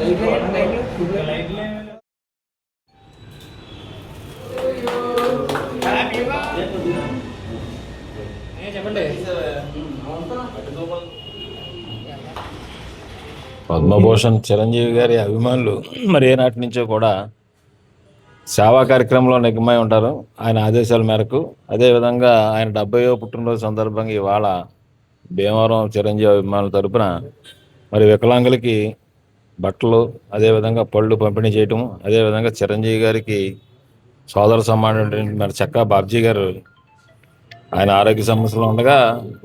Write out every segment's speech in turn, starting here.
చెప్పండి. పద్మభూషణ్ చిరంజీవి గారి అభిమానులు మరి ఏనాటి నుంచో కూడా సేవా కార్యక్రమంలో నిగ్మై ఉంటారు. ఆయన ఆదేశాల మేరకు అదేవిధంగా ఆయన 70వ పుట్టినరోజు సందర్భంగా ఇవాళ భీమవరం చిరంజీవి అభిమానుల తరపున మరి వికలాంగులకి బట్టలు, అదేవిధంగా పళ్ళు పంపిణీ చేయటము, అదేవిధంగా చిరంజీవి గారికి సోదర సమానుడు మరి చక్కా బాబ్జీ గారు ఆయన ఆరోగ్య సమస్యలు ఉండగా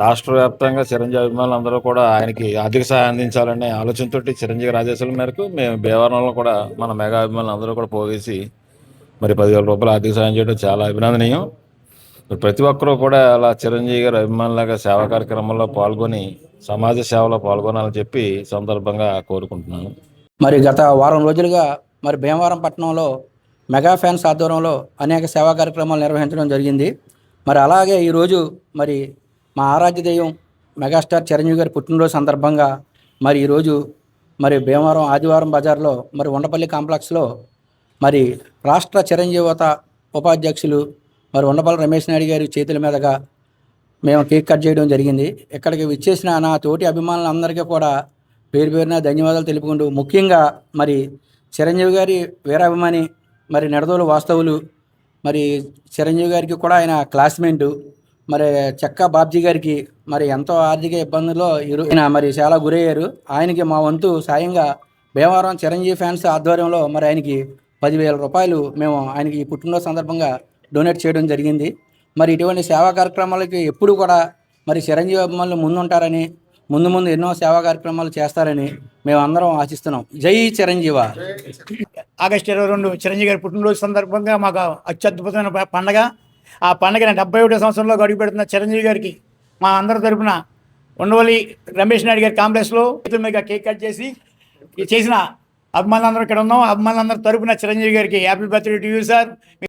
రాష్ట్ర వ్యాప్తంగా చిరంజీవి అభిమానులు అందరూ కూడా ఆయనకి ఆర్థిక సహాయం అందించాలనే ఆలోచనతో చిరంజీవి గారి ఆదేశాల మేరకు మేము భీమవరంలో కూడా మన మెగా అభిమానులు అందరూ కూడా పోగేసి మరి 10,000 రూపాయలు ఆర్థిక సహాయం చేయడం చాలా అభినందనీయం. ప్రతి ఒక్కరూ కూడా అలా చిరంజీవి గారి అభిమానులుగా సేవా కార్యక్రమంలో పాల్గొని సమాజ సేవలో పాల్గొనాలని చెప్పి సందర్భంగా కోరుకుంటున్నాను. మరి గత వారం రోజులుగా మరి భీమవరం పట్టణంలో మెగా ఫ్యాన్స్ ఆధ్వర్యంలో అనేక సేవా కార్యక్రమాలు నిర్వహించడం జరిగింది. మరి అలాగే ఈరోజు మరి మా ఆరాధ్య దైవం మెగాస్టార్ చిరంజీవి గారి పుట్టినరోజు సందర్భంగా మరి ఈరోజు మరి భీమవరం ఆదివారం బజార్లో మరి ఉండపల్లి కాంప్లెక్స్లో మరి రాష్ట్ర చిరంజీవత ఉపాధ్యక్షులు మరి ఉండపల్లి రమేష్ నాయుడు గారి చేతుల మీదుగా మేము కేక్ కట్ చేయడం జరిగింది. ఇక్కడికి విచ్చేసిన నా తోటి అభిమానులందరికీ కూడా పేరు పేరున ధన్యవాదాలు తెలుపుకుంటూ, ముఖ్యంగా మరి చిరంజీవి గారి వీరాభిమాని మరి నిడదోలు వాస్తవులు మరి చిరంజీవి గారికి కూడా ఆయన క్లాస్మేటు మరి చక్కా బాబ్జీ గారికి మరి ఎంతో ఆర్థిక ఇబ్బందుల్లో ఆయన మరి చాలా గురయ్యారు. ఆయనకి మా వంతు సాయంగా భీమవరం చిరంజీవి ఫ్యాన్స్ ఆధ్వర్యంలో మరి ఆయనకి 10,000 రూపాయలు మేము ఆయనకి ఈ పుట్టినరోజు సందర్భంగా డొనేట్ చేయడం జరిగింది. మరి ఇటువంటి సేవా కార్యక్రమాలకి ఎప్పుడు కూడా మరి చిరంజీవి అభిమానులు ముందుంటారని, ముందు ఎన్నో సేవా కార్యక్రమాలు చేస్తారని మేము అందరం ఆశిస్తున్నాం. జై చిరంజీవ. ఆగస్టు 22 చిరంజీవి గారి పుట్టినరోజు సందర్భంగా మాకు అత్యద్భుతమైన పండగ. ఆ పండగ 71వ సంవత్సరంలో అడుగు పెడుతున్న చిరంజీవి గారికి మా అందరి తరపున ఉండవల్లి రమేష్ నాయుడు గారి కాంప్లెక్స్లో మీద కేక్ కట్ చేసిన అభిమానులందరూ ఇక్కడ ఉన్నాం. అభిమానులందరి తరపున చిరంజీవి గారికి happy birthday to you sir.